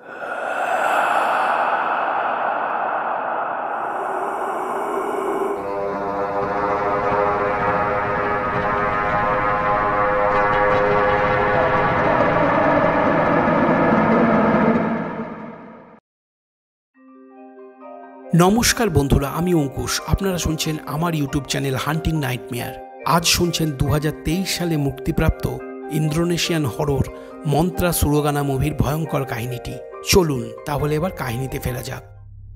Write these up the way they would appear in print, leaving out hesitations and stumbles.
নমস্কার বন্ধুরা, আমি অঙ্কুশ। আপনারা শুনছেন আমার ইউটিউব চ্যানেল হান্টিং নাইটমেয়ার। আজ শুনছেন 2023 সালে মুক্তিপ্রাপ্ত ইন্দোনেশিয়ান হরর মন্ত্রা সুরগানা মুভির ভয়ঙ্কর কাহিনীটি। চলুন তাহলে এবার কাহিনীতে ফেরা যাক।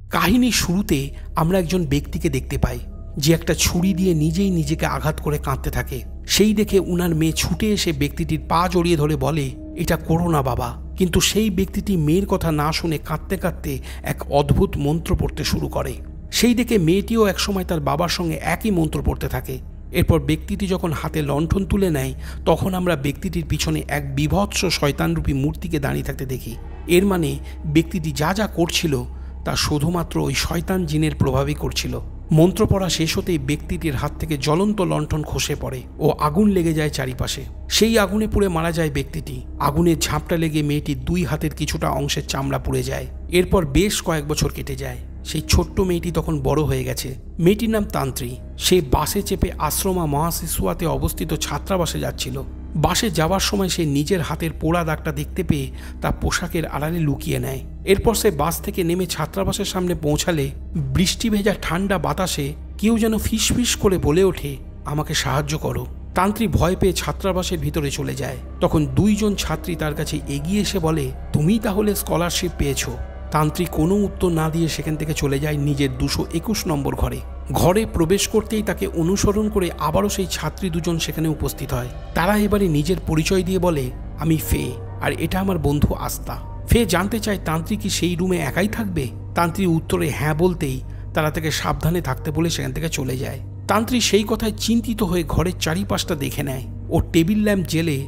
কাহিনীর শুরুতে আমরা একজন ব্যক্তিকে দেখতে পাই যে একটা ছুরি দিয়ে নিজেই নিজেকে আঘাত করে কাঁদতে থাকে। সেই দেখে উনার মেয়ে ছুটে এসে ব্যক্তিটির পা জড়িয়ে ধরে বলে, এটা করো না বাবা। কিন্তু সেই ব্যক্তিটি মেয়ের কথা না শুনে কাঁদতে কাঁদতে এক অদ্ভুত মন্ত্র পড়তে শুরু করে। সেই দেখে মেয়েটিও একসময় তার বাবার সঙ্গে একই মন্ত্র পড়তে থাকে। এরপর ব্যক্তিটি যখন হাতে লণ্ঠন তুলে নেয়, তখন আমরা ব্যক্তিটির পিছনে এক বীভৎস শয়তানরূপী মূর্তিকে দাঁড়িয়ে থাকতে দেখি। এর মানে ব্যক্তিটি যা যা করছিল তা শুধুমাত্র ওই শয়তান জিনের প্রভাবই করছিল। মন্ত্র পড়া শেষ হতেই ব্যক্তিটির হাত থেকে জ্বলন্ত লণ্ঠন খসে পড়ে ও আগুন লেগে যায় চারিপাশে। সেই আগুনে পুড়ে মারা যায় ব্যক্তিটি। আগুনের ঝাপটা লেগে মেয়েটির দুই হাতের কিছুটা অংশের চামড়া পুড়ে যায়। এরপর বেশ কয়েক বছর কেটে যায়। সেই ছোট্ট মেয়েটি তখন বড় হয়ে গেছে। মেয়েটির নাম তান্ত্রী। সে বাসে চেপে আশ্রমা মহাশিশুয়াতে অবস্থিত ছাত্রাবাসে যাচ্ছিল। বাসে যাওয়ার সময় সে নিজের হাতের পোড়া দাগটা দেখতে পেয়ে তা পোশাকের আড়ালে লুকিয়ে নেয়। এরপর সে বাস থেকে নেমে ছাত্রাবাসের সামনে পৌঁছালে বৃষ্টি ভেজা ঠান্ডা বাতাসে কেউ যেন ফিসফিস করে বলে ওঠে, আমাকে সাহায্য করো। তান্ত্রী ভয় পেয়ে ছাত্রাবাসের ভিতরে চলে যায়। তখন দুইজন ছাত্রী তার কাছে এগিয়ে এসে বলে, তুমি তাহলে স্কলারশিপ পেয়েছো। তান্ত্রী কোনো উত্তর না দিয়ে সেখান থেকে চলে যায় নিজের 221 নম্বর ঘরে। ঘরে প্রবেশ করতেই তাকে অনুসরণ করে আবারও সেই ছাত্রী দুজন সেখানে উপস্থিত হয়। তারা এবারে নিজের পরিচয় দিয়ে বলে, আমি ফে, আর এটা আমার বন্ধু আস্থা। ফে জানতে চায় তান্ত্রী কি সেই রুমে একাই থাকবে। তান্ত্রী উত্তরে হ্যাঁ বলতেই তারা তাকে সাবধানে থাকতে বলে সেখান থেকে চলে যায়। তান্ত্রী সেই কথায় চিন্তিত হয়ে ঘরের চারিপাশটা দেখে নেয় ও টেবিল ল্যাম্প জেলে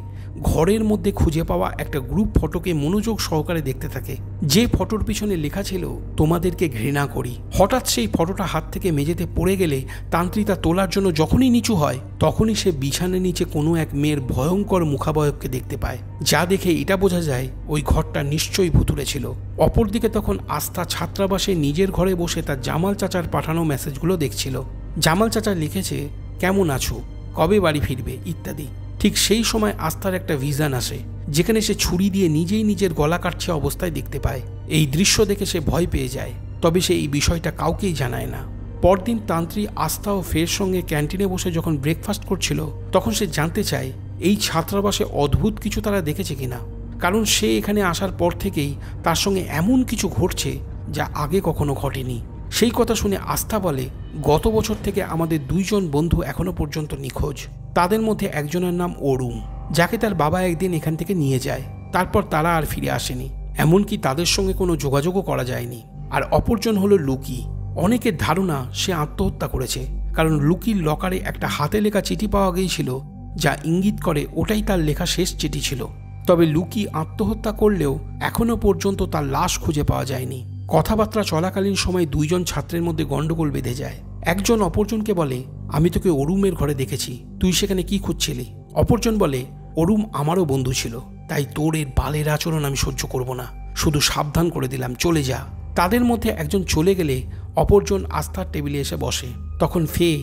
ঘরের মধ্যে খুঁজে পাওয়া একটা গ্রুপ ফটোকে মনোযোগ সহকারে দেখতে থাকে। যে ফটোর পিছনে লেখা ছিল, তোমাদেরকে ঘৃণা করি। হঠাৎ সেই ফটোটা হাত থেকে মেঝেতে পড়ে গেলে তান্ত্রী তা তোলার জন্য যখনই নিচু হয়, তখনই সে বিছানার নিচে কোনো এক মেয়ের ভয়ঙ্কর মুখাবয়বকে দেখতে পায়। যা দেখে এটা বোঝা যায় ওই ঘরটা নিশ্চয়ই ভুতুড়ে ছিল। অপরদিকে তখন আস্থা ছাত্রাবাসে নিজের ঘরে বসে তার জামাল চাচার পাঠানো মেসেজগুলো দেখছিল। জামাল চাচা লিখেছে, কেমন আছো, কবে বাড়ি ফিরবে ইত্যাদি। ঠিক সেই সময় আস্থার একটা ভিশন আসে, যেখানে সে ছুরি দিয়ে নিজেই নিজের গলা কাটছে অবস্থায় দেখতে পায়। এই দৃশ্য দেখে সে ভয় পেয়ে যায়, তবে সে এই বিষয়টা কাউকেই জানায় না। পরদিন তান্ত্রী আস্থা ও ফের সঙ্গে ক্যান্টিনে বসে যখন ব্রেকফাস্ট করছিল, তখন সে জানতে চায় এই ছাত্রাবাসে অদ্ভুত কিছু তারা দেখেছে কিনা। কারণ সে এখানে আসার পর থেকেই তার সঙ্গে এমন কিছু ঘটছে যা আগে কখনো ঘটেনি। সেই কথা শুনে আস্থা বলে, গত বছর থেকে আমাদের দুইজন বন্ধু এখনো পর্যন্ত নিখোঁজ। তাদের মধ্যে একজনের নাম অরুম, যাকে তার বাবা একদিন এখান থেকে নিয়ে যায়। তারপর তারা আর ফিরে আসেনি, এমনকি তাদের সঙ্গে কোনো যোগাযোগও করা যায়নি। আর অপরজন হলো লুকি। অনেকের ধারণা সে আত্মহত্যা করেছে, কারণ লুকির লকারে একটা হাতে লেখা চিঠি পাওয়া গিয়েছিল, যা ইঙ্গিত করে ওটাই তার লেখা শেষ চিঠি ছিল। তবে লুকি আত্মহত্যা করলেও এখনো পর্যন্ত তার লাশ খুঁজে পাওয়া যায়নি। কথাবার্তা চলাকালীন সময় দুইজন ছাত্রের মধ্যে গন্ডগোল বেঁধে যায়। একজন অপরজনকে বলে, আমি তোকে অরুমের ঘরে দেখেছি, তুই সেখানে কি খুঁজছিলি? অপরজন বলে, অরুম আমারও বন্ধু ছিল, তাই তোর এর বালের আচরণ আমি সহ্য করব না, শুধু সাবধান করে দিলাম, চলে যা। তাদের মধ্যে একজন চলে গেলে অপরজন আস্থার টেবিলে এসে বসে। তখন ফে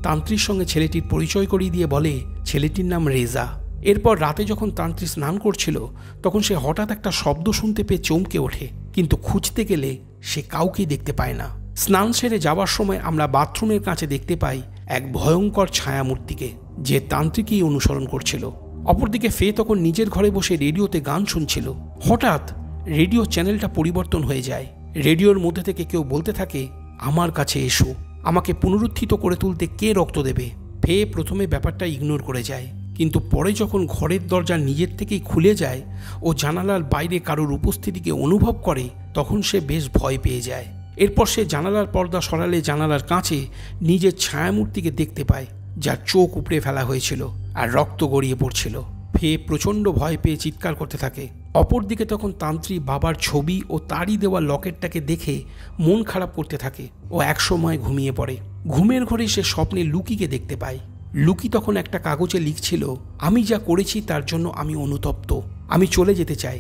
তান্ত্রীর সঙ্গে ছেলেটির পরিচয় করিয়ে দিয়ে বলে, ছেলেটির নাম রেজা। এরপর রাতে যখন তান্ত্রী স্নান করছিল, তখন সে হঠাৎ একটা শব্দ শুনতে পেয়ে চমকে ওঠে, কিন্তু খুঁজতে গেলে সে কাউকেই দেখতে পায় না। স্নান সেরে যাওয়ার সময় আমরা বাথরুমের কাছে দেখতে পাই এক ভয়ঙ্কর ছায়ামূর্তিকে, যে তান্ত্রিকই অনুসরণ করছিল। অপরদিকে ফে তখন নিজের ঘরে বসে রেডিওতে গান শুনছিল। হঠাৎ রেডিও চ্যানেলটা পরিবর্তন হয়ে যায়। রেডিওর মধ্যে থেকে কেউ বলতে থাকে, আমার কাছে এসো, আমাকে পুনরুত্থিত করে তুলতে কে রক্ত দেবে। ফে প্রথমে ব্যাপারটা ইগনোর করে যায়, কিন্তু পরে যখন ঘরের দরজা নিজের থেকেই খুলে যায় ও জানালার বাইরে কারোর উপস্থিতিকে অনুভব করে, তখন সে বেশ ভয় পেয়ে যায়। এরপর সে জানালার পর্দা সরালে জানালার কাছে নিজের ছায়ামূর্তিকে দেখতে পায়, যার চোখ উপড়ে ফেলা হয়েছিল আর রক্ত গড়িয়ে পড়ছিল। ফে প্রচণ্ড ভয় পেয়ে চিৎকার করতে থাকে। অপরদিকে তখন তান্ত্রী বাবার ছবি ও তারই দেওয়া লকেটটাকে দেখে মন খারাপ করতে থাকে ও একসময় ঘুমিয়ে পড়ে। ঘুমের ঘরে সে স্বপ্নে লুকিকে দেখতে পায়। লুকি তখন একটা কাগজে লিখছিল, আমি যা করেছি তার জন্য আমি অনুতপ্ত, আমি চলে যেতে চাই,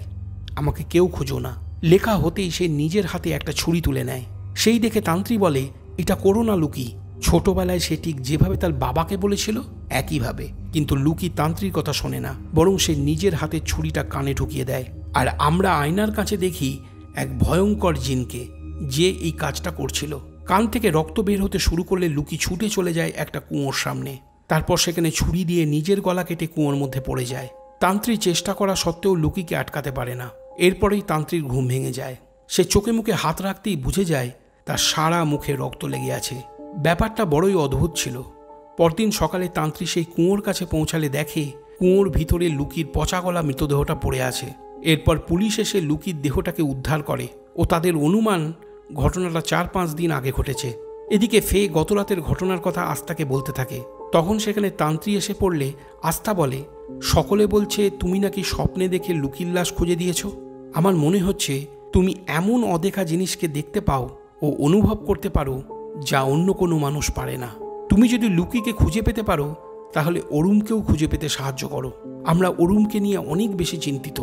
আমাকে কেউ খোঁজো না। লেখা হতেই সে নিজের হাতে একটা ছুরি তুলে নেয়। সেই দেখে তান্ত্রী বলে, এটা করো না লুকি। ছোটবেলায় সে ঠিক যেভাবে তার বাবাকে বলেছিল একইভাবে। কিন্তু লুকি তান্ত্রীর কথা শোনে না, বরং সে নিজের হাতে ছুরিটা কানে ঢুকিয়ে দেয়। আর আমরা আয়নার কাছে দেখি এক ভয়ঙ্কর জিনকে, যে এই কাজটা করছিল। কান থেকে রক্ত বের হতে শুরু করলে লুকি ছুটে চলে যায় একটা কুয়োর সামনে। তারপর সেখানে ছুরি দিয়ে নিজের গলা কেটে কুয়োর মধ্যে পড়ে যায়। তান্ত্রী চেষ্টা করা সত্ত্বেও লুকিকে আটকাতে পারে না। এরপরেই তান্ত্রীর ঘুম ভেঙে যায়। সে চোখে মুখে হাত রাখতেই বুঝে যায় তার সারা মুখে রক্ত লেগে আছে। ব্যাপারটা বড়ই অদ্ভুত ছিল। পরদিন সকালে তান্ত্রী সেই কুয়োর কাছে পৌঁছালে দেখে কুয়োর ভিতরে লুকির পচা গলা মৃতদেহটা পড়ে আছে। এরপর পুলিশ এসে লুকির দেহটাকে উদ্ধার করে ও তাদের অনুমান ঘটনাটা 4-5 দিন আগে ঘটেছে। এদিকে ফে গত রাতের ঘটনার কথা আস্থাকে বলতে থাকে। তখন সেখানে তান্ত্রী এসে পড়লে আস্থা বলে, সকলে বলছে তুমি নাকি স্বপ্নে দেখে লুকির লাশ খুঁজে দিয়েছ। আমার মনে হচ্ছে তুমি এমন অদেখা জিনিসকে দেখতে পাও ও অনুভব করতে পারো যা অন্য কোনো মানুষ পারে না। তুমি যদি লুকিকে খুঁজে পেতে পারো তাহলে অরুমকেও খুঁজে পেতে সাহায্য করো। আমরা অরুমকে নিয়ে অনেক বেশি চিন্তিত।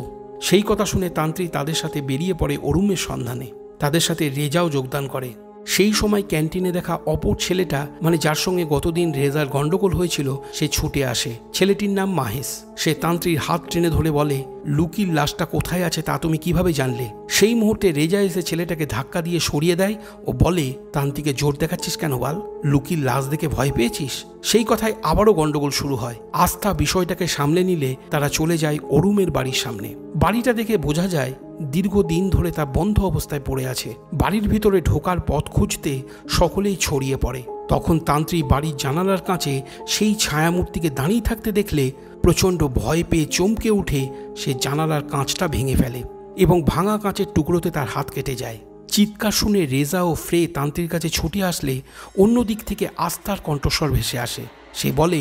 সেই কথা শুনে তান্ত্রী তাদের সাথে বেরিয়ে পড়ে অরুমের সন্ধানে। তাদের সাথে রেজাও যোগদান করে। সেই সময় ক্যান্টিনে দেখা অপর ছেলেটা, মানে যার সঙ্গে গতদিন রেজার গন্ডগোল হয়েছিল, সে ছুটে আসে। ছেলেটির নাম মাহেশ। সে তান্ত্রীর হাত টেনে ধরে বলে, লুকির লাশটা কোথায় আছে তা তুমি কিভাবে জানলে? সেই মুহূর্তে রেজা এসে ছেলেটাকে ধাক্কা দিয়ে সরিয়ে দেয় ও বলে, তান্ত্রীকে জোর দেখাচ্ছিস কেন বাল? লুকির লাশ দেখে ভয় পেয়েছিস? সেই কথায় আবারও গন্ডগোল শুরু হয়। আস্থা বিষয়টাকে সামলে নিলে তারা চলে যায় অরুমের বাড়ির সামনে। বাড়িটা দেখে বোঝা যায় দীর্ঘদিন ধরে তা বন্ধ অবস্থায় পড়ে আছে। বাড়ির ভিতরে ঢোকার পথ খুঁজতে সকলেই ছড়িয়ে পড়ে। তখন তান্ত্রী বাড়ির জানালার কাছে সেই ছায়ামূর্তিকে দাঁড়িয়ে থাকতে দেখলে প্রচণ্ড ভয় পেয়ে চমকে উঠে সে জানালার কাঁচটা ভেঙে ফেলে এবং ভাঙা কাঁচের টুকরোতে তার হাত কেটে যায়। চিৎকার শুনে রেজা ও ফ্রে তান্ত্রীর কাছে ছুটে আসলে অন্য দিক থেকে আস্থার কণ্ঠস্বর ভেসে আসে। সে বলে,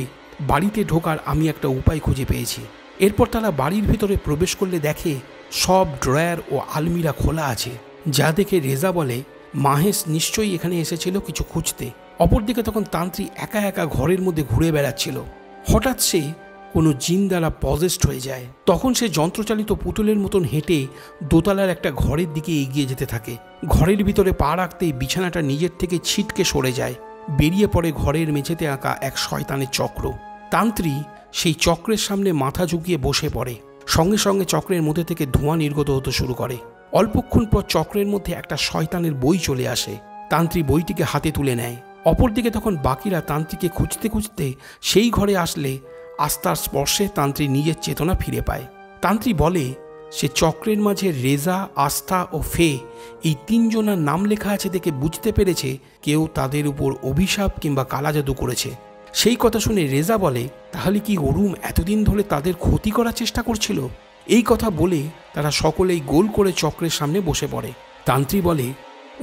বাড়িতে ঢোকার আমি একটা উপায় খুঁজে পেয়েছি। এরপর তারা বাড়ির ভিতরে প্রবেশ করলে দেখে সব ড্রয়ার ও আলমিরা খোলা আছে। যা দেখে রেজা বলে, মাহেশ নিশ্চয়ই এখানে এসেছিল কিছু খুঁজতে। অপরদিকে তখন তান্ত্রী একা একা ঘরের মধ্যে ঘুরে বেড়াচ্ছিল। হঠাৎ সে কোনো জিন দ্বারা পজেসড হয়ে যায়। তখন সে যন্ত্রচালিত পুতুলের মতন হেঁটে দোতলার একটা ঘরের দিকে এগিয়ে যেতে থাকে। ঘরের ভিতরে পা রাখতেই বিছানাটা নিজের থেকে ছিটকে সরে যায়। বেরিয়ে পড়ে ঘরের মেঝেতে আঁকা এক শয়তানের চক্র। তান্ত্রী সেই চক্রের সামনে মাথা ঝুঁকিয়ে বসে পড়ে। সঙ্গে সঙ্গে চক্রের মধ্যে থেকে ধোঁয়া নির্গত হতে শুরু করে। অল্পক্ষণ পর চক্রের মধ্যে একটা শয়তানের বই চলে আসে। তান্ত্রী বইটিকে হাতে তুলে নেয়। অপরদিকে তখন বাকিরা তান্ত্রীকে খুঁজতে খুঁজতে সেই ঘরে আসলে আস্থার স্পর্শে তান্ত্রী নিজের চেতনা ফিরে পায়। তান্ত্রী বলে, সে চক্রের মাঝে রেজা, আস্থা ও ফে এই 3 জনার নাম লেখা আছে দেখে বুঝতে পেরেছে কেউ তাদের উপর অভিশাপ কিংবা কালাজাদু করেছে। সেই কথা শুনে রেজা বলে, তাহলে কি অরুম এতদিন ধরে তাদের ক্ষতি করার চেষ্টা করছিল? এই কথা বলে তারা সকলেই গোল করে চক্রের সামনে বসে পড়ে। তান্ত্রী বলে,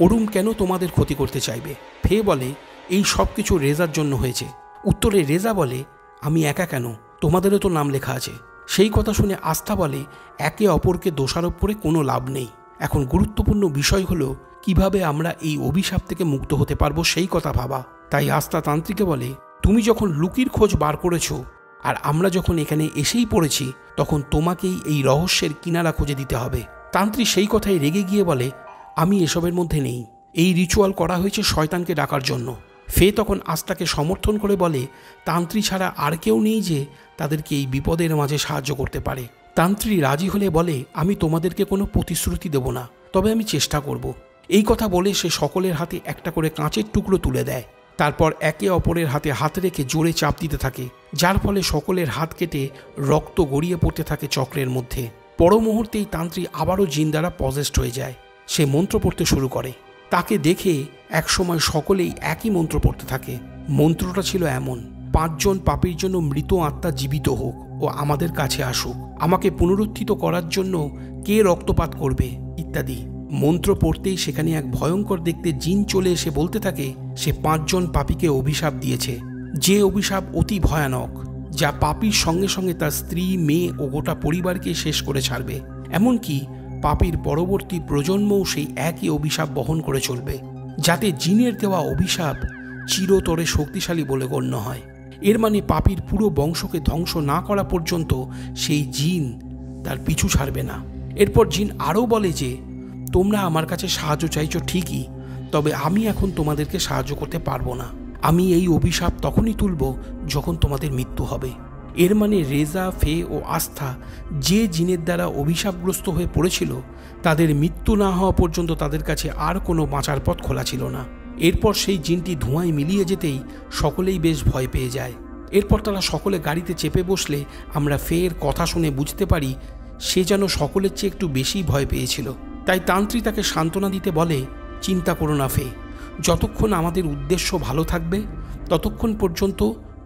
অরুম কেন তোমাদের ক্ষতি করতে চাইবে? ফে বলে, এই সব কিছু রেজার জন্য হয়েছে। উত্তরে রেজা বলে, আমি একা কেন, তোমাদেরও তো নাম লেখা আছে। সেই কথা শুনে আস্থা বলে, একে অপরকে দোষারোপ করে কোনো লাভ নেই। এখন গুরুত্বপূর্ণ বিষয় হলো কিভাবে আমরা এই অভিশাপ থেকে মুক্ত হতে পারবো সেই কথা ভাবা। তাই আস্থা তান্ত্রীকে বলে, তুমি যখন লুকির খোঁজ বার করেছো আর আমরা যখন এখানে এসেই পড়েছি, তখন তোমাকেই এই রহস্যের কিনারা খুঁজে দিতে হবে। তান্ত্রী সেই কথায় রেগে গিয়ে বলে, আমি এসবের মধ্যে নেই। এই রিচুয়াল করা হয়েছে শয়তানকে ডাকার জন্য। ফে তখন আস্থাকে সমর্থন করে বলে, তান্ত্রী ছাড়া আর কেউ নেই যে তাদেরকে এই বিপদের মাঝে সাহায্য করতে পারে। তান্ত্রী রাজি হলে বলে, আমি তোমাদেরকে কোনো প্রতিশ্রুতি দেব না, তবে আমি চেষ্টা করব। এই কথা বলে সে সকলের হাতে একটা করে কাঁচের টুকরো তুলে দেয়। তারপর একে অপরের হাতে হাত রেখে জোরে চাপ দিতে থাকে, যার ফলে সকলের হাত কেটে রক্ত গড়িয়ে পড়তে থাকে চক্রের মধ্যে। পর মুহূর্তেই তান্ত্রী আবারও জিন দ্বারা পজেসড হয়ে যায়। সে মন্ত্র পড়তে শুরু করে। তাকে দেখে একসময় সকলেই একই মন্ত্র পড়তে থাকে। মন্ত্রটা ছিল এমন, 5 জন পাপীর জন্য মৃত আত্মা জীবিত হোক ও আমাদের কাছে আসুক, আমাকে পুনরুত্থিত করার জন্য কে রক্তপাত করবে, ইত্যাদি। মন্ত্র পড়তেই সেখানে এক ভয়ঙ্কর দেখতে জিন চলে এসে বলতে থাকে সে 5 জন পাপীকে অভিশাপ দিয়েছে, যে অভিশাপ অতি ভয়ানক, যা পাপীর সঙ্গে সঙ্গে তার স্ত্রী, মেয়ে ও গোটা পরিবারকে শেষ করে ছাড়বে। এমনকি পাপীর পরবর্তী প্রজন্মও সেই একই অভিশাপ বহন করে চলবে, যাতে জিনের দেওয়া অভিশাপ চিরতরে শক্তিশালী বলে গণ্য হয়। এর মানে পাপীর পুরো বংশকে ধ্বংস না করা পর্যন্ত সেই জিন তার পিছু ছাড়বে না। এরপর জিন আরও বলে যে তোমরা আমার কাছে সাহায্য চাইছো ঠিকই, তবে আমি এখন তোমাদেরকে সাহায্য করতে পারবো না। আমি এই অভিশাপ তখনই তুলব যখন তোমাদের মৃত্যু হবে। এর মানে রেজা, ফে ও আস্থা যে জিনের দ্বারা অভিশাপগ্রস্ত হয়ে পড়েছিল, তাদের মৃত্যু না হওয়া পর্যন্ত তাদের কাছে আর কোনো বাঁচার পথ খোলা ছিল না। এরপর সেই জিনটি ধোঁয়ায় মিলিয়ে যেতেই সকলেই বেশ ভয় পেয়ে যায়। এরপর তারা সকলে গাড়িতে চেপে বসলে আমরা ফের কথা শুনে বুঝতে পারি সে যেন সকলের চেয়ে একটু বেশি ভয় পেয়েছিল। তাই তান্ত্রী তাকে সান্ত্বনা দিতে বলে, চিন্তা করো না ফে, যতক্ষণ আমাদের উদ্দেশ্য ভালো থাকবে ততক্ষণ পর্যন্ত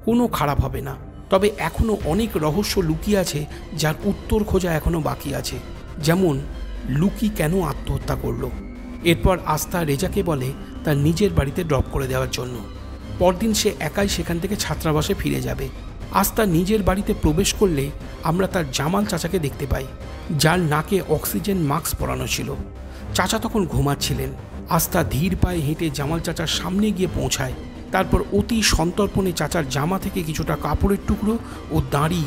কোনো খারাপ হবে না। তবে এখনও অনেক রহস্য লুকিয়ে আছে যার উত্তর খোঁজা এখনও বাকি আছে, যেমন লুকি কেন আত্মহত্যা করল। এরপর আস্থা রেজাকে বলে তার নিজের বাড়িতে ড্রপ করে দেওয়ার জন্য। পরদিন সে একাই সেখান থেকে ছাত্রাবাসে ফিরে যাবে। আস্থা নিজের বাড়িতে প্রবেশ করলে আমরা তার জামাল চাচাকে দেখতে পাই, যার নাকে অক্সিজেন মাস্ক পরানো ছিল। চাচা তখন ঘুমাচ্ছিলেন। আস্থা ধীর পায়ে হেঁটে জামাল চাচার সামনে গিয়ে পৌঁছায়। তারপর অতি সন্তর্পণে চাচার জামা থেকে কিছুটা কাপড়ের টুকরো ও দাড়ি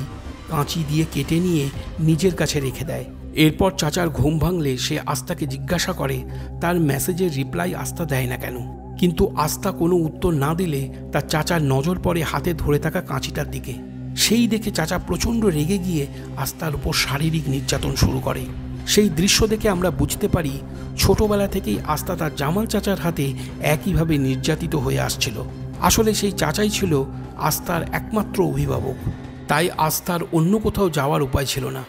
কাঁচি দিয়ে কেটে নিয়ে নিজের কাছে রেখে দেয়। এরপর চাচার ঘুম ভাঙলে সে আস্থাকে জিজ্ঞাসা করে তার মেসেজের রিপ্লাই আস্থা দেয় না কেন। কিন্তু আস্থা কোনো উত্তর না দিলে তার চাচার নজর পড়ে হাতে ধরে থাকা কাঁচিটার দিকে। সেই দেখে চাচা প্রচণ্ড রেগে গিয়ে আস্থার উপর শারীরিক নির্যাতন শুরু করে। সেই দৃশ্য দেখে আমরা বুঝতে পারি ছোটবেলা থেকেই আস্থা তার জামাল চাচার হাতে একইভাবে নির্যাতিত হয়ে আসছিল। আসলে সেই চাচাই ছিল আস্থার একমাত্র অভিভাবক। তাই আস্থার অন্য কোথাও যাওয়ার উপায় ছিল না।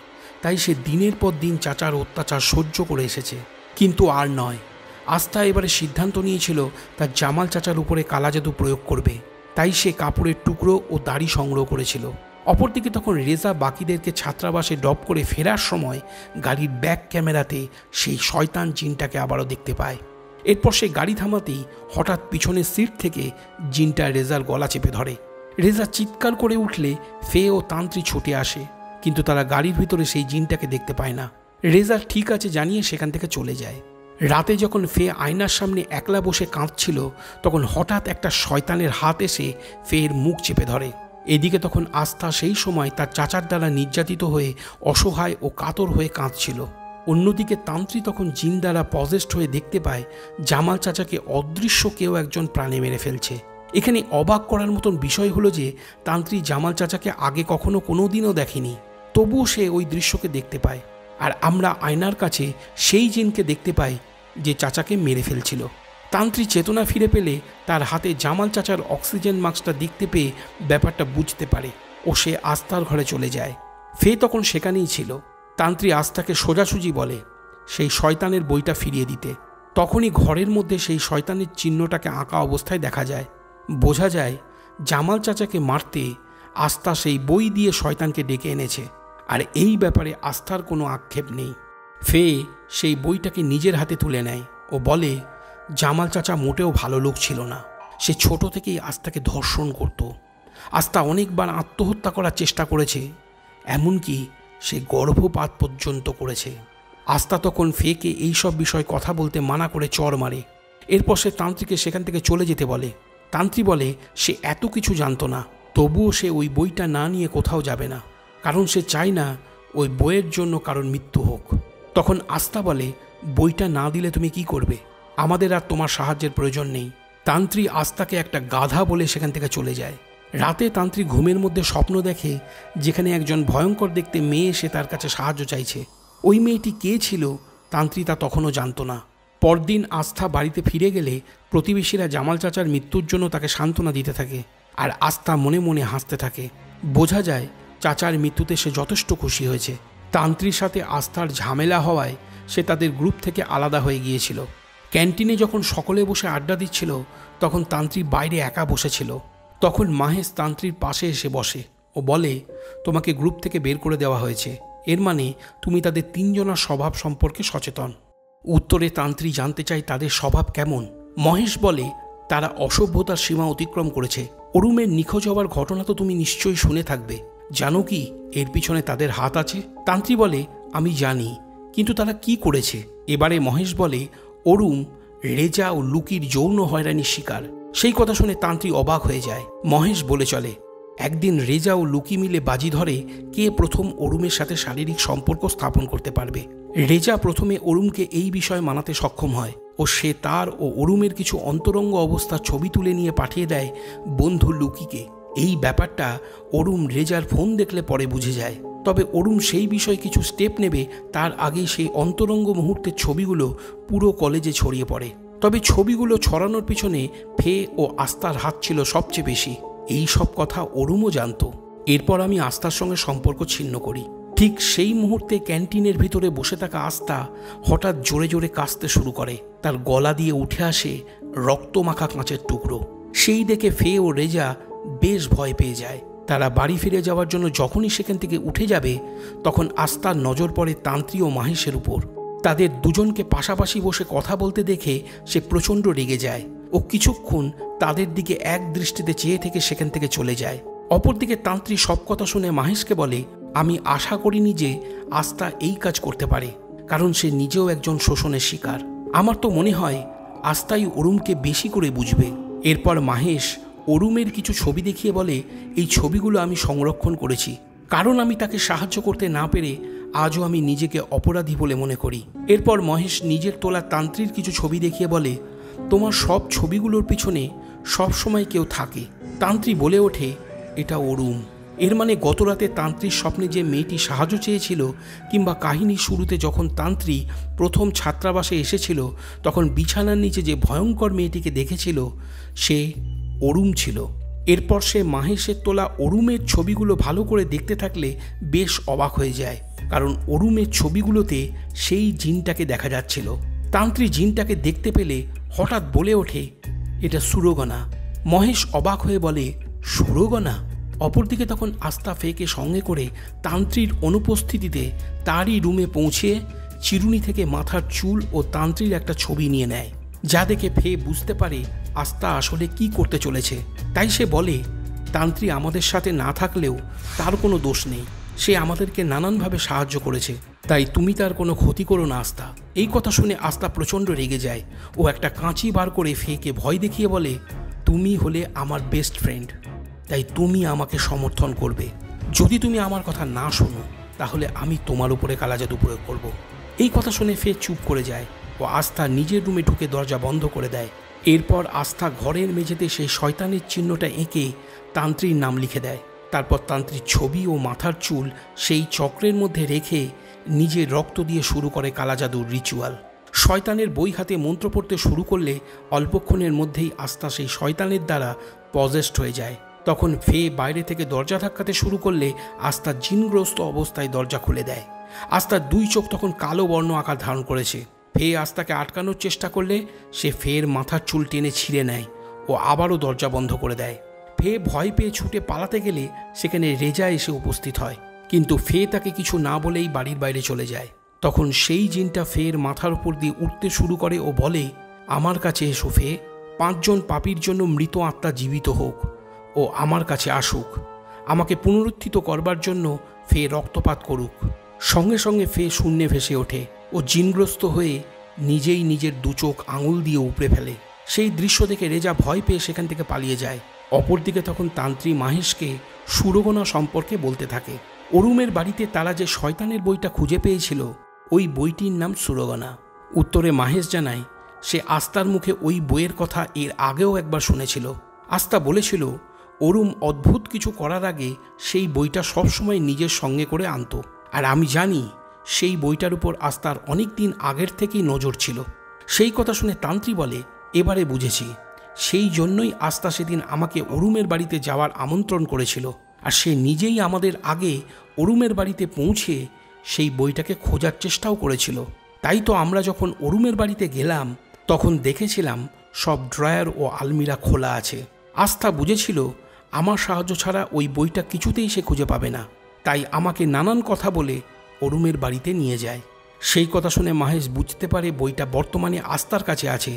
তাই সে দিনের পর দিন চাচার অত্যাচার সহ্য করে এসেছে। কিন্তু আর নয়, আস্থা এবারে সিদ্ধান্ত নিয়েছিল তার জামাল চাচার উপরে কালা জাদু প্রয়োগ করবে। তাই সে কাপড়ের টুকরো ও দাড়ি সংগ্রহ করেছিল। অপরদিকে তখন রেজা বাকিদেরকে ছাত্রাবাসে ড্রপ করে ফেরার সময় গাড়ির ব্যাক ক্যামেরাতে সেই শয়তান জিনটাকে আবারও দেখতে পায়। এরপর সে গাড়ি থামাতেই হঠাৎ পিছনের সিট থেকে জিনটা রেজার গলা চেপে ধরে। রেজা চিৎকার করে উঠলে ফে ও তান্ত্রী ছুটে আসে, কিন্তু তারা গাড়ির ভিতরে সেই জিনটাকে দেখতে পায় না। রেজা ঠিক আছে জানিয়ে সেখান থেকে চলে যায়। রাতে যখন ফে আয়নার সামনে একলা বসে কাঁদছিল, তখন হঠাৎ একটা শয়তানের হাত এসে ফের মুখ চেপে ধরে। এদিকে তখন আস্থা সেই সময় তার চাচার দ্বারা নির্যাতিত হয়ে অসহায় ও কাতর হয়ে কাঁদছিল। অন্যদিকে তান্ত্রী তখন জিন দ্বারা পজেসড হয়ে দেখতে পায় জামাল চাচাকে অদৃশ্য কেউ একজন প্রাণে মেরে ফেলছে। এখানে অবাক করার মতন বিষয় হলো যে তান্ত্রী জামাল চাচাকে আগে কখনো কোনোদিনও দেখেনি, তবুও সে ওই দৃশ্যকে দেখতে পায়। আর আমরা আয়নার কাছে সেই জিনকে দেখতে পাই যে চাচাকে মেরে ফেলছিল। তান্ত্রী চেতনা ফিরে পেলে তার হাতে জামাল চাচার অক্সিজেন মাস্কটা দেখতে পেয়ে ব্যাপারটা বুঝতে পারে ও সে আস্থার ঘরে চলে যায়। ফে তখন সেখানেই ছিল। তান্ত্রী আস্থাকে সোজাসুজি বলে সেই শয়তানের বইটা ফিরিয়ে দিতে। তখনই ঘরের মধ্যে সেই শয়তানের চিহ্নটাকে আঁকা অবস্থায় দেখা যায়। বোঝা যায় জামাল চাচাকে মারতে আস্থা সেই বই দিয়ে শয়তানকে ডেকে এনেছে। আর এই ব্যাপারে আস্থার কোনো আক্ষেপ নেই। ফে সেই বইটাকে নিজের হাতে তুলে নেয় ও বলে জামাল চাচা মোটেও ভালো লোক ছিল না। সে ছোট থেকেই আস্থাকে ধর্ষণ করত। আস্থা অনেকবার আত্মহত্যা করার চেষ্টা করেছে, এমনকি সে গর্ভপাত পর্যন্ত করেছে। আস্থা তখন ফেকে এইসব বিষয় কথা বলতে মানা করে চড় মারে। এরপর সে তান্ত্রীকে সেখান থেকে চলে যেতে বলে। তান্ত্রী বলে সে এত কিছু জানতো না, তবুও সে ওই বইটা না নিয়ে কোথাও যাবে না, কারণ সে চায় না ওই বইয়ের জন্য কারোর মৃত্যু হোক। তখন আস্থা বলে বইটা না দিলে তুমি কি করবে? আমাদের আর তোমার সাহায্যের প্রয়োজন নেই। তান্ত্রী আস্থাকে একটা গাধা বলে সেখান থেকে চলে যায়। রাতে তান্ত্রী ঘুমের মধ্যে স্বপ্ন দেখে যেখানে একজন ভয়ঙ্কর দেখতে মেয়ে এসে তার কাছে সাহায্য চাইছে। ওই মেয়েটি কে ছিল তান্ত্রী তা তখনও জানতো না। পরদিন আস্থা বাড়িতে ফিরে গেলে প্রতিবেশীরা জামাল চাচার মৃত্যুর জন্য তাকে সান্ত্বনা দিতে থাকে, আর আস্থা মনে মনে হাসতে থাকে। বোঝা যায় চাচার মৃত্যুতে সে যথেষ্ট খুশি হয়েছে। তান্ত্রীর সাথে আস্থার ঝামেলা হওয়ায় সে তাদের গ্রুপ থেকে আলাদা হয়ে গিয়েছিল। ক্যান্টিনে যখন সকলে বসে আড্ডা দিচ্ছিল তখন তান্ত্রী বাইরে একা বসেছিল। তখন মাহেশ তান্ত্রীর পাশে এসে বসে ও বলে তোমাকে গ্রুপ থেকে বের করে দেওয়া হয়েছে, এর মানে তুমি তাদের তিনজনের স্বভাব সম্পর্কে সচেতন। উত্তরে তান্ত্রী জানতে চায় তাদের স্বভাব কেমন। মহেশ বলে তারা অসভ্যতার সীমা অতিক্রম করেছে। অরুমের নিখোঁজ হওয়ার ঘটনা তো তুমি নিশ্চয়ই শুনে থাকবে, জানো কি এর পিছনে তাদের হাত আছে? তান্ত্রী বলে আমি জানি, কিন্তু তারা কি করেছে? এবারে মহেশ বলে অরুম রেজা ও লুকির যৌন হয়রানির শিকার। সেই কথা শুনে তান্ত্রী অবাক হয়ে যায়। মহেশ বলে চলে একদিন রেজা ও লুকি মিলে বাজি ধরে কে প্রথম অরুমের সাথে শারীরিক সম্পর্ক স্থাপন করতে পারবে। রেজা প্রথমে অরুমকে এই বিষয়ে মানাতে সক্ষম হয় ও সে তার ও অরুমের কিছু অন্তরঙ্গ অবস্থার ছবি তুলে নিয়ে পাঠিয়ে দেয় বন্ধু লুকিকে। এই ব্যাপারটা অরুম রেজার ফোন দেখলে পরে বুঝে যায়। তবে অরুম সেই বিষয়ে কিছু স্টেপ নেবে তার আগেই সেই অন্তরঙ্গ মুহূর্তের ছবিগুলো পুরো কলেজে ছড়িয়ে পড়ে। তবে ছবিগুলো ছড়ানোর পিছনে ফে ও আস্থার হাত ছিল সবচেয়ে বেশি। এই সব কথা অরুমও জানত। এরপর আমি আস্থার সঙ্গে সম্পর্ক ছিন্ন করি। ঠিক সেই মুহূর্তে ক্যান্টিনের ভিতরে বসে থাকা আস্থা হঠাৎ জোরে জোরে কাশতে শুরু করে। তার গলা দিয়ে উঠে আসে রক্তমাখা কাঁচের টুকরো। সেই দেখে ফে ও রেজা বেশ ভয় পেয়ে যায়। তারা বাড়ি ফিরে যাওয়ার জন্য যখনই সেখান থেকে উঠে যাবে তখন আস্থার নজর পড়ে তান্ত্রী ও মাহেশের উপর। তাদের দুজনকে পাশাপাশি বসে কথা বলতে দেখে সে প্রচণ্ড রেগে যায় ও কিছুক্ষণ তাদের দিকে এক দৃষ্টিতে চেয়ে থেকে সেখান থেকে চলে যায়। অপরদিকে তান্ত্রী সব কথা শুনে মাহেশকে বলে, আমি আশা করিনি যে আস্থা এই কাজ করতে পারে, কারণ সে নিজেও একজন শোষণের শিকার। আমার তো মনে হয় আস্থাই অরুমকে বেশি করে বুঝবে। এরপর মাহেশ অরুমের কিছু ছবি দেখিয়ে বলে, এই ছবিগুলো আমি সংরক্ষণ করেছি, কারণ আমি তাকে সাহায্য করতে না পেরে আজও আমি নিজেকে অপরাধী বলে মনে করি। এরপর মহেশ নিজের তোলা তান্ত্রীর কিছু ছবি দেখিয়ে বলে, তোমার সব ছবিগুলোর পিছনে সবসময় কেউ থাকে। তান্ত্রী বলে ওঠে, এটা অরুম। এর মানে গতরাতে তান্ত্রীর স্বপ্নে যে মেয়েটি সাহায্য চেয়েছিল, কিংবা কাহিনীর শুরুতে যখন তান্ত্রী প্রথম ছাত্রাবাসে এসেছিল তখন বিছানার নিচে যে ভয়ঙ্কর মেয়েটিকে দেখেছিল সে অরুম ছিল। এরপর সে মাহেশের তোলা অরুমের ছবিগুলো ভালো করে দেখতে থাকলে বেশ অবাক হয়ে যায়, কারণ অরুমের ছবিগুলোতে সেই জিনটাকে দেখা যাচ্ছিল। তান্ত্রী জিনটাকে দেখতে পেলে হঠাৎ বলে ওঠে, এটা সুরগনা। মহেশ অবাক হয়ে বলে, সুরগনা? অপরদিকে তখন আস্থা ফেকে সঙ্গে করে তান্ত্রীর অনুপস্থিতিতে তারই রুমে পৌঁছে চিরুনি থেকে মাথার চুল ও তান্ত্রীর একটা ছবি নিয়ে নেয়, যা দেখে ফে বুঝতে পারে আস্থা আসলে কি করতে চলেছে। তাই সে বলে, তান্ত্রী আমাদের সাথে না থাকলেও তার কোনো দোষ নেই, সে আমাদেরকে নানানভাবে সাহায্য করেছে, তাই তুমি তার কোনো ক্ষতি করো না আস্থা। এই কথা শুনে আস্থা প্রচণ্ড রেগে যায় ও একটা কাঁচি বার করে ফেকে ভয় দেখিয়ে বলে, তুমি হলে আমার বেস্ট ফ্রেন্ড, তাই তুমি আমাকে সমর্থন করবে। যদি তুমি আমার কথা না শোনো তাহলে আমি তোমার উপরে কালাজাদু প্রয়োগ করব। এই কথা শুনে ফে চুপ করে যায় ও আস্থা নিজের রুমে ঢুকে দরজা বন্ধ করে দেয়। এরপর আস্থা ঘরের মেঝেতে সেই শয়তানের চিহ্নটা এঁকে তান্ত্রীর নাম লিখে দেয়। তারপর তান্ত্রীর ছবি ও মাথার চুল সেই চক্রের মধ্যে রেখে নিজের রক্ত দিয়ে শুরু করে কালাজাদুর রিচুয়াল। শয়তানের বই হাতে মন্ত্র পড়তে শুরু করলে অল্পক্ষণের মধ্যেই আস্থা সেই শয়তানের দ্বারা পজেসড হয়ে যায়। তখন ফে বাইরে থেকে দরজা ধাক্কাতে শুরু করলে আস্থা জিনগ্রস্ত অবস্থায় দরজা খুলে দেয়। আস্থার দুই চোখ তখন কালো বর্ণ আকার ধারণ করেছে। ফে আস্থাকে আটকানোর চেষ্টা করলে সে ফের মাথার চুল টেনে ছিঁড়ে নেয় ও আবারও দরজা বন্ধ করে দেয়। ফে ভয় পেয়ে ছুটে পালাতে গেলে সেখানে রেজা এসে উপস্থিত হয়, কিন্তু ফে তাকে কিছু না বলেই বাড়ির বাইরে চলে যায়। তখন সেই জিনটা ফের মাথার উপর দিয়ে উঠতে শুরু করে ও বলে, আমার কাছে এসো ফে, 5 জন পাপীর জন্য মৃত আত্মা জীবিত হোক ও আমার কাছে আসুক, আমাকে পুনরুত্থিত করবার জন্য ফে রক্তপাত করুক। সঙ্গে সঙ্গে ফে শূন্যে ভেসে ওঠে ও জিনগ্রস্ত হয়ে নিজেই নিজের 2 চোখ আঙুল দিয়ে উপড়ে ফেলে। সেই দৃশ্য দেখে রেজা ভয় পেয়ে সেখান থেকে পালিয়ে যায়। অপরদিকে তখন তান্ত্রী মাহেশকে সুরগনা সম্পর্কে বলতে থাকে। অরুমের বাড়িতে তারা যে শয়তানের বইটা খুঁজে পেয়েছিল ওই বইটির নাম সুরগনা। উত্তরে মাহেশ জানায় সে আস্থার মুখে ওই বইয়ের কথা এর আগেও একবার শুনেছিল। আস্থা বলেছিল অরুম অদ্ভুত কিছু করার আগে সেই বইটা সবসময় নিজের সঙ্গে করে আনত, আর আমি জানি সেই বইটার উপর আস্থার অনেক দিন আগের থেকেই নজর ছিল। সেই কথা শুনে তান্ত্রী বলে, এবারে বুঝেছি, সেই জন্যই আস্থা সেদিন আমাকে অরুমের বাড়িতে যাওয়ার আমন্ত্রণ করেছিল, আর সে নিজেই আমাদের আগে অরুমের বাড়িতে পৌঁছে সেই বইটাকে খোঁজার চেষ্টাও করেছিল। তাই তো আমরা যখন অরুমের বাড়িতে গেলাম তখন দেখেছিলাম সব ড্রয়ার ও আলমিরা খোলা আছে। আস্থা বুঝেছিল আমার সাহায্য ছাড়া ওই বইটা কিছুতেই সে খুঁজে পাবে না, তাই আমাকে নানান কথা বলে অরুমের বাড়িতে নিয়ে যায়। সেই কথা শুনে মাহেশ বুঝতে পারে বইটা বর্তমানে আস্থার কাছে আছে।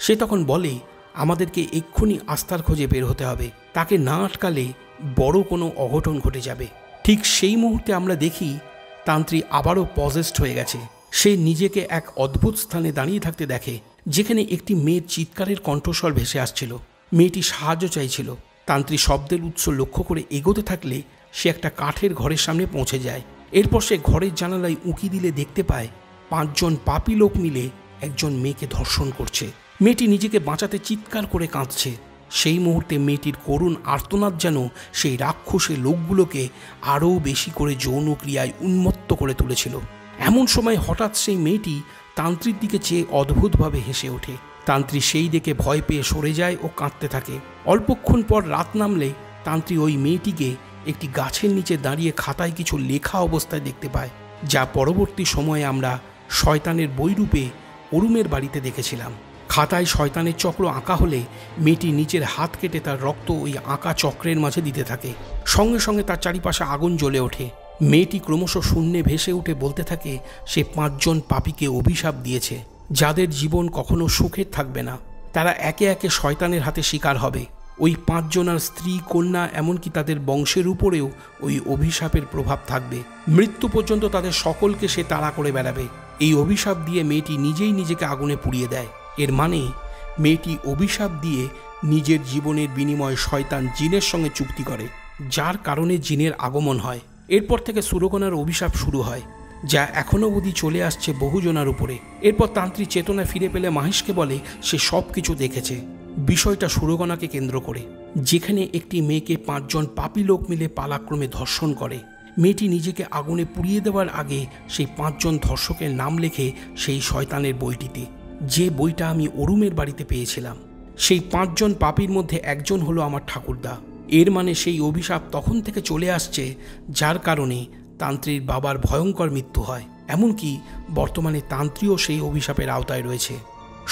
সে তখন বলে, আমাদেরকে এক্ষুনি আস্থার খোঁজে বের হতে হবে, তাকে না আটকালে বড় কোনো অঘটন ঘটে যাবে। ঠিক সেই মুহূর্তে আমরা দেখি তান্ত্রী আবারও পজেসড হয়ে গেছে। সে নিজেকে এক অদ্ভুত স্থানে দাঁড়িয়ে থাকতে দেখে, যেখানে একটি মেয়ের চিৎকারের কণ্ঠস্বর ভেসে আসছিল। মেয়েটি সাহায্য চাইছিল। তান্ত্রী শব্দের উৎস লক্ষ্য করে এগোতে থাকলে সে একটা কাঠের ঘরের সামনে পৌঁছে যায়। এরপর সে ঘরের জানালায় উঁকি দিলে দেখতে পায় 5 জন পাপী লোক মিলে একজন মেয়েকে ধর্ষণ করছে। মেয়েটি নিজেকে বাঁচাতে চিৎকার করে কাঁদছে। সেই মুহূর্তে মেয়েটির করুণ আর্তনাদ যেন সেই রাক্ষসের লোকগুলোকে আরও বেশি করে যৌন ক্রিয়ায় উন্মত্ত করে তুলেছিল। এমন সময় হঠাৎ সেই মেয়েটি তান্ত্রীর দিকে চেয়ে অদ্ভুতভাবে হেসে ওঠে। তান্ত্রী সেই দেখে ভয় পেয়ে সরে যায় ও কাঁদতে থাকে। অল্পক্ষণ পর রাত নামলে তান্ত্রী ওই মেয়েটিকে একটি গাছের নিচে দাঁড়িয়ে খাতায় কিছু লেখা অবস্থায় দেখতে পায়, যা পরবর্তী সময়ে আমরা শয়তানের বইরূপে অরুমের বাড়িতে দেখেছিলাম। খাতায় শয়তানের চক্র আঁকা হলে মেয়েটি নিজের হাত কেটে তার রক্ত ওই আঁকা চক্রের মাঝে দিতে থাকে। সঙ্গে সঙ্গে তার চারিপাশে আগুন জ্বলে ওঠে। মেয়েটি ক্রমশ শূন্যে ভেসে উঠে বলতে থাকে সে 5 জন পাপীকে অভিশাপ দিয়েছে, যাদের জীবন কখনো সুখের থাকবে না। তারা একে একে শয়তানের হাতে শিকার হবে। ওই 5 জনার স্ত্রী, কন্যা, এমনকি তাদের বংশের উপরেও ওই অভিশাপের প্রভাব থাকবে। মৃত্যু পর্যন্ত তাদের সকলকে সে তাড়া করে বেড়াবে। এই অভিশাপ দিয়ে মেয়েটি নিজেই নিজেকে আগুনে পুড়িয়ে দেয়। এর মানে মেয়েটি অভিশাপ দিয়ে নিজের জীবনের বিনিময়ে শয়তান জিনের সঙ্গে চুক্তি করে, যার কারণে জিনের আগমন হয়। এরপর থেকে সুরগণার অভিশাপ শুরু হয়, যা এখনও অবধি চলে আসছে বহুজনার উপরে। এরপর তান্ত্রিক চেতনা ফিরে পেলে মাহেশকে বলে সে সব কিছু দেখেছে। বিষয়টা সুরগণাকে কেন্দ্র করে, যেখানে একটি মেয়েকে 5 জন পাপী লোক মিলে পালাক্রমে ধর্ষণ করে। মেয়েটি নিজেকে আগুনে পুড়িয়ে দেওয়ার আগে সেই 5 জন ধর্ষকের নাম লেখে সেই শয়তানের বইটিতে, যে বইটা আমি অরুমের বাড়িতে পেয়েছিলাম। সেই 5 জন পাপীর মধ্যে একজন হলো আমার ঠাকুরদা। এর মানে সেই অভিশাপ তখন থেকে চলে আসছে, যার কারণে তান্ত্রীর বাবার ভয়ঙ্কর মৃত্যু হয়। এমনকি বর্তমানে তান্ত্রীও সেই অভিশাপের আওতায় রয়েছে।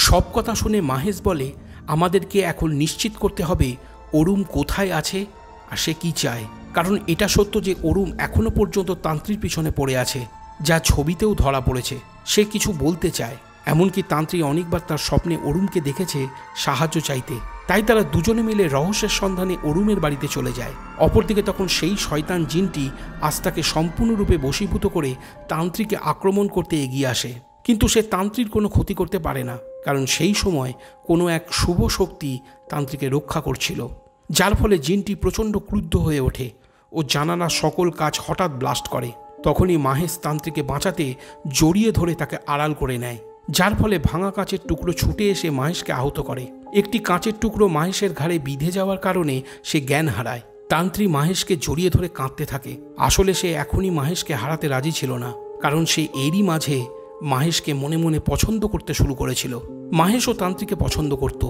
সব কথা শুনে মাহেশ বলে আমাদেরকে এখন নিশ্চিত করতে হবে অরুম কোথায় আছে আর সে কি চায়। কারণ এটা সত্য যে অরুম এখনো পর্যন্ত তান্ত্রীর পিছনে পড়ে আছে, যা ছবিতেও ধরা পড়েছে। সে কিছু বলতে চায়। এমনকি তান্ত্রী অনেকবার তার স্বপ্নে অরুমকে দেখেছে সাহায্য চাইতে। তাই তারা দুজনে মিলে রহস্যের সন্ধানে অরুমের বাড়িতে চলে যায়। অপরদিকে তখন সেই শয়তান জিনটি আস্তাকে সম্পূর্ণরূপে বশীভূত করে তান্ত্রীকে আক্রমণ করতে এগিয়ে আসে। কিন্তু সে তান্ত্রীর কোনো ক্ষতি করতে পারে না, কারণ সেই সময় কোনো এক শুভ শক্তি তান্ত্রীকে রক্ষা করছিল, যার ফলে জিনটি প্রচণ্ড ক্রুদ্ধ হয়ে ওঠে ও জানালা সকল কাজ হঠাৎ ব্লাস্ট করে। তখনই মাহেশ তান্ত্রীকে বাঁচাতে জড়িয়ে ধরে তাকে আড়াল করে নেয়, যার ফলে ভাঙা কাঁচের টুকরো ছুটে এসে মাহেশকে আহত করে। একটি কাঁচের টুকরো মাহেশের ঘাড়ে বিঁধে যাওয়ার কারণে সে জ্ঞান হারায়। তান্ত্রী মাহেশকে জড়িয়ে ধরে কাঁদতে থাকে। আসলে সে এখনই মাহেশকে হারাতে রাজি ছিল না, কারণ সে এরই মাঝে মাহেশকে মনে মনে পছন্দ করতে শুরু করেছিল। মাহেশও তান্ত্রীকে পছন্দ করত,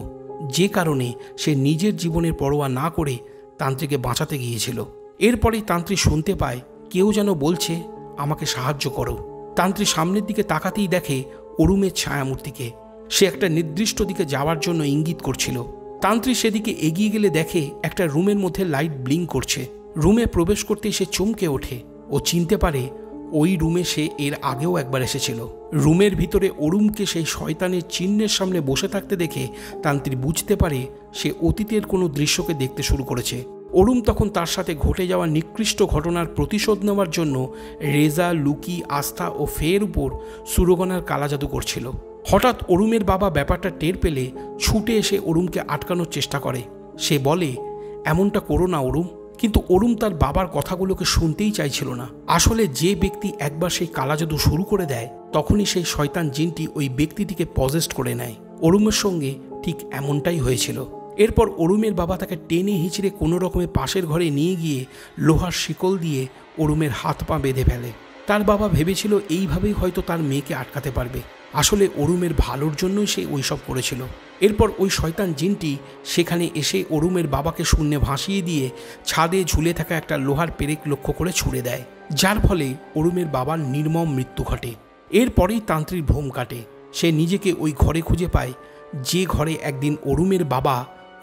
যে কারণে সে নিজের জীবনের পরোয়া না করে তান্ত্রীকে বাঁচাতে গিয়েছিল। এরপরেই তান্ত্রী শুনতে পায় কেউ যেন বলছে আমাকে সাহায্য করো। তান্ত্রী সামনের দিকে তাকাতেই দেখে অরুমের ছায়ামূর্তিকে। সে একটা নির্দিষ্ট দিকে যাওয়ার জন্য ইঙ্গিত করছিল। তান্ত্রী সেদিকে এগিয়ে গেলে দেখে একটা রুমের মধ্যে লাইট ব্লিঙ্ক করছে। রুমে প্রবেশ করতেই সে চমকে ওঠে ও চিনতে পারে ওই রুমে সে এর আগেও একবার এসেছিল। রুমের ভিতরে অরুমকে সেই শয়তানের চিহ্নের সামনে বসে থাকতে দেখে তান্ত্রী বুঝতে পারে সে অতীতের কোনো দৃশ্যকে দেখতে শুরু করেছে। অরুম তখন তার সাথে ঘটে যাওয়া নিকৃষ্ট ঘটনার প্রতিশোধ নেওয়ার জন্য রেজা, লুকি, আস্থা ও ফের উপর সুরগণার কালাজাদু করছিল। হঠাৎ অরুমের বাবা ব্যাপারটা টের পেলে ছুটে এসে অরুমকে আটকানোর চেষ্টা করে। সে বলে এমনটা করো না অরুম। কিন্তু অরুম তার বাবার কথাগুলোকে শুনতেই চাইছিল না। আসলে যে ব্যক্তি একবার সেই কালাজাদু শুরু করে দেয়, তখনই সেই শয়তান জিনটি ওই ব্যক্তিটিকে পজেস্ট করে নেয়। অরুমের সঙ্গে ঠিক এমনটাই হয়েছিল। এরপর অরুমের বাবা তাকে টেনে হিঁচড়ে কোনো রকমে পাশের ঘরে নিয়ে গিয়ে লোহার শিকল দিয়ে অরুমের হাত পা বেঁধে ফেলে। তার বাবা ভেবেছিল এইভাবেই হয়তো তার মেয়েকে আটকাতে পারবে। আসলে অরুমের ভালোর জন্যই সে ওইসব করেছিল। এরপর ওই শয়তান জিনটি সেখানে এসে অরুমের বাবাকে শূন্যে ভাসিয়ে দিয়ে ছাদে ঝুলে থাকা একটা লোহার পেরেক লক্ষ্য করে ছুঁড়ে দেয়, যার ফলে অরুমের বাবার নির্মম মৃত্যু ঘটে। এরপরেই তান্ত্রীর ভ্রম কাটে। সে নিজেকে ওই ঘরে খুঁজে পায়, যে ঘরে একদিন অরুমের বাবা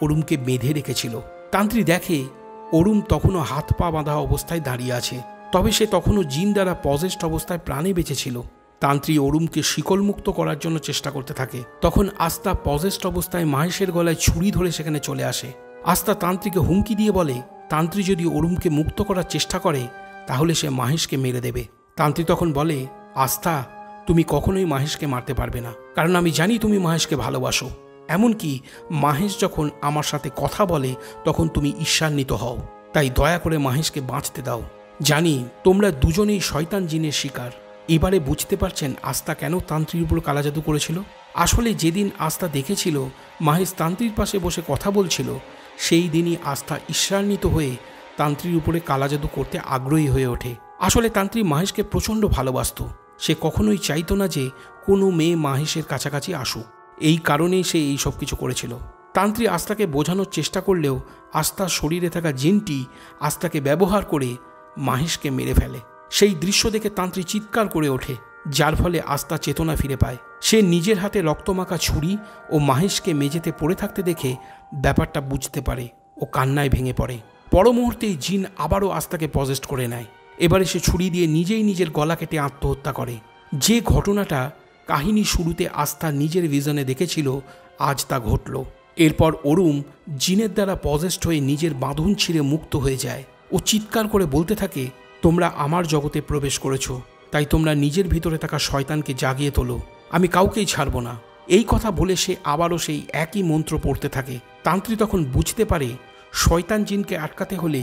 অরুমকে বেঁধে রেখেছিল। তান্ত্রী দেখে অরুম তখনও হাত পা বাঁধা অবস্থায় দাঁড়িয়ে আছে, তবে সে তখনও জিন দ্বারা পজেস্ট অবস্থায় প্রাণে বেঁচেছিল। তান্ত্রী অরুমকে শিকলমুক্ত করার জন্য চেষ্টা করতে থাকে। তখন আস্থা পজেস্ট অবস্থায় মাহেশের গলায় ছুরি ধরে সেখানে চলে আসে। আস্থা তান্ত্রীকে হুমকি দিয়ে বলে তান্ত্রী যদি অরুমকে মুক্ত করার চেষ্টা করে তাহলে সে মাহেশকে মেরে দেবে। তান্ত্রী তখন বলে আস্থা, তুমি কখনোই মাহেশকে মারতে পারবে না, কারণ আমি জানি তুমি মাহেশকে ভালোবাসো। এমনকি মাহেশ যখন আমার সাথে কথা বলে তখন তুমি ঈর্ষান্বিত হও। তাই দয়া করে মাহেশকে বাঁচতে দাও। জানি তোমরা দুজনেই শয়তান জিনের শিকার, এবারে বুঝতে পারছেন আস্থা কেন তান্ত্রীর উপর কালাজাদু করেছিল। আসলে যেদিন আস্থা দেখেছিল মাহেশ তান্ত্রীর পাশে বসে কথা বলছিল, সেই দিনই আস্থা ঈর্ষান্বিত হয়ে তান্ত্রীর উপরে কালাজাদু করতে আগ্রহী হয়ে ওঠে। আসলে তান্ত্রী মাহেশকে প্রচণ্ড ভালোবাসত। সে কখনোই চাইতো না যে কোনো মেয়ে মাহেশের কাছাকাছি আসুক। এই কারণেই সে এই সব কিছু করেছিল। তান্ত্রী আস্থাকে বোঝানোর চেষ্টা করলেও আস্থার শরীরে থাকা জিনটি আস্থাকে ব্যবহার করে মাহেশকে মেরে ফেলে। সেই দৃশ্য দেখে তান্ত্রী চিৎকার করে ওঠে, যার ফলে আস্থা চেতনা ফিরে পায়। সে নিজের হাতে রক্তমাখা ছুরি ও মাহেশকে মেঝেতে পড়ে থাকতে দেখে ব্যাপারটা বুঝতে পারে ও কান্নায় ভেঙে পড়ে। পর মুহূর্তেই জিন আবারও আস্থাকে পজেস্ট করে নেয়। এবারে সে ছুরি দিয়ে নিজেই নিজের গলা কেটে আত্মহত্যা করে। যে ঘটনাটা কাহিনী শুরুতে আস্থা নিজের ভিশনে দেখেছিল, আজ তা ঘটল। এরপর অরুণ জিনের দ্বারা পজেস্ট হয়ে নিজের বাঁধন ছিঁড়ে মুক্ত হয়ে যায় ও চিৎকার করে বলতে থাকে, তোমরা আমার জগতে প্রবেশ করেছো, তাই তোমরা নিজের ভিতরে থাকা শয়তানকে জাগিয়ে তোলো, আমি কাউকেই ছাড়ব না। এই কথা বলে সে আবারও সেই একই মন্ত্র পড়তে থাকে। তান্ত্রী তখন বুঝতে পারে শয়তান জিনকে আটকাতে হলে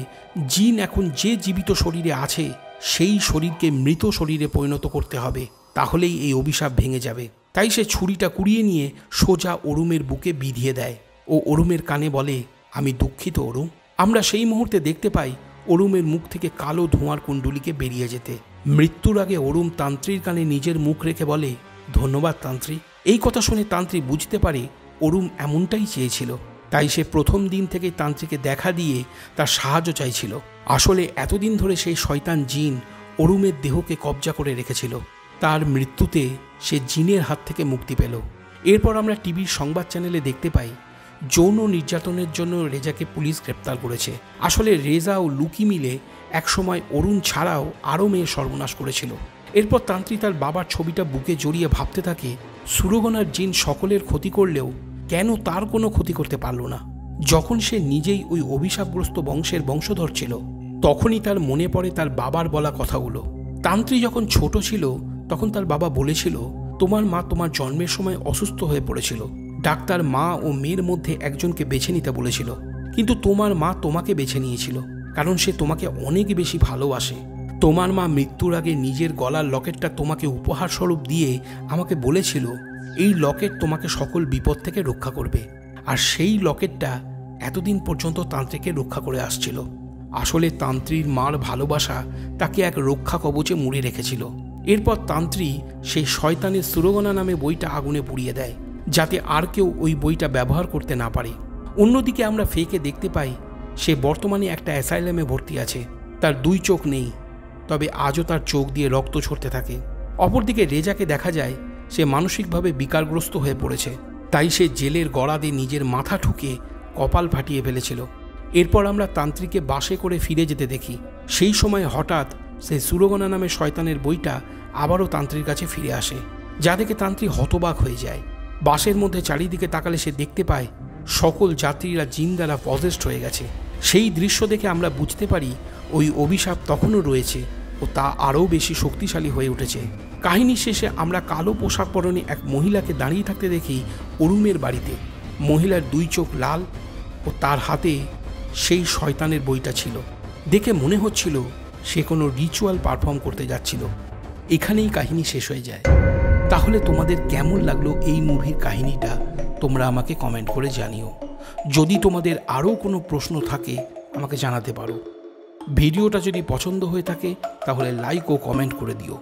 জিন এখন যে জীবিত শরীরে আছে সেই শরীরকে মৃত শরীরে পরিণত করতে হবে, তাহলেই এই অভিশাপ ভেঙে যাবে। তাই সে ছুরিটা কুড়িয়ে নিয়ে সোজা অরুণের বুকে বিধিয়ে দেয় ও অরুণের কানে বলে, আমি দুঃখিত অরুণ। আমরা সেই মুহূর্তে দেখতে পাই অরুণের মুখ থেকে কালো ধোঁয়ার কুণ্ডুলিকে বেরিয়ে যেতে। মৃত্যুর আগে অরুণ তান্ত্রীর কানে নিজের মুখ রেখে বলে, ধন্যবাদ তান্ত্রী। এই কথা শুনে তান্ত্রী বুঝতে পারে অরুণ এমনটাই চেয়েছিল। তাই সে প্রথম দিন থেকেই তান্ত্রীকে দেখা দিয়ে তার সাহায্য চাইছিল। আসলে এতদিন ধরে সেই শয়তান জিন অরুণের দেহকে কবজা করে রেখেছিল। তার মৃত্যুতে সে জিনের হাত থেকে মুক্তি পেল। এরপর আমরা টিভির সংবাদ চ্যানেলে দেখতে পাই যৌন নির্যাতনের জন্য রেজাকে পুলিশ গ্রেপ্তার করেছে। আসলে রেজা ও লুকি মিলে একসময় অরুণ ছাড়াও আরও মেয়ে সর্বনাশ করেছিল। এরপর তান্ত্রী তার বাবার ছবিটা বুকে জড়িয়ে ভাবতে থাকে, সুরগনার জিন সকলের ক্ষতি করলেও কেন তার কোনো ক্ষতি করতে পারল না। যখন সে নিজেই ওই অভিশাপগ্রস্ত বংশের বংশধর ছিল, তখনই তার মনে পড়ে তার বাবার বলা কথাগুলো। তান্ত্রী যখন ছোট ছিল তখন তার বাবা বলেছিল, তোমার মা তোমার জন্মের সময় অসুস্থ হয়ে পড়েছিল। ডাক্তার মা ও মেয়ের মধ্যে একজনকে বেছে নিতে বলেছিল, কিন্তু তোমার মা তোমাকে বেছে নিয়েছিল কারণ সে তোমাকে অনেক বেশি ভালোবাসে। তোমার মা মৃত্যুর আগে নিজের গলার লকেটটা তোমাকে উপহার স্বরূপ দিয়ে আমাকে বলেছিল, এই লকেট তোমাকে সকল বিপদ থেকে রক্ষা করবে। আর সেই লকেটটা এতদিন পর্যন্ত তান্ত্রীকে রক্ষা করে আসছিল। আসলে তান্ত্রীর মার ভালোবাসা তাকে এক রক্ষা কবচে মুড়ে রেখেছিল। এরপর তান্ত্রী সেই শয়তানের সুরগনা নামে বইটা আগুনে পুড়িয়ে দেয়, যাতে আর কেউ ওই বইটা ব্যবহার করতে না পারে। অন্যদিকে আমরা ফেকে দেখতে পাই সে বর্তমানে একটা অ্যাসাইলামে ভর্তি আছে। তার দুই চোখ নেই, তবে আজও তার চোখ দিয়ে রক্ত ঝরতে থাকে। অপরদিকে রেজাকে দেখা যায় সে মানসিকভাবে বিকারগ্রস্ত হয়ে পড়েছে। তাই সে জেলের গড়াদে নিজের মাথা ঠুকে কপাল ফাটিয়ে ফেলেছিল। এরপর আমরা তান্ত্রীকে বাসে করে ফিরে যেতে দেখি। সেই সময় হঠাৎ সেই সুরগনা নামে শয়তানের বইটা আবারও তান্ত্রীর কাছে ফিরে আসে, যা দেখে তান্ত্রী হতবাক হয়ে যায়। বাসের মধ্যে চারিদিকে তাকালে সে দেখতে পায় সকল যাত্রীরা জিন দ্বারা পজেস্ট হয়ে গেছে। সেই দৃশ্য দেখে আমরা বুঝতে পারি ওই অভিশাপ তখনও রয়েছে ও তা আরও বেশি শক্তিশালী হয়ে উঠেছে। কাহিনী শেষে আমরা কালো পোশাক পরনে এক মহিলাকে দাঁড়িয়ে থাকতে দেখি অরুণের বাড়িতে। মহিলার দুই চোখ লাল ও তার হাতে সেই শয়তানের বইটা ছিল। দেখে মনে হচ্ছিল সে কোনো রিচুয়াল পারফর্ম করতে যাচ্ছিল। এখানেই কাহিনী শেষ হয়ে যায়। তাহলে তোমাদের কেমন লাগলো এই মুভির কাহিনীটা তোমরা আমাকে কমেন্ট করে জানিও। যদি তোমাদের আরও কোনো প্রশ্ন থাকে আমাকে জানাতে পারো। ভিডিওটা যদি পছন্দ হয়ে থাকে তাহলে লাইক ও কমেন্ট করে দিও।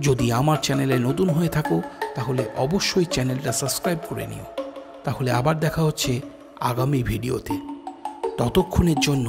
যদি আমার চ্যানেলে নতুন হয়ে থাকো তাহলে অবশ্যই চ্যানেলটা সাবস্ক্রাইব করে নিও। তাহলে আবার দেখা হচ্ছে আগামী ভিডিওতে। ততক্ষণের জন্য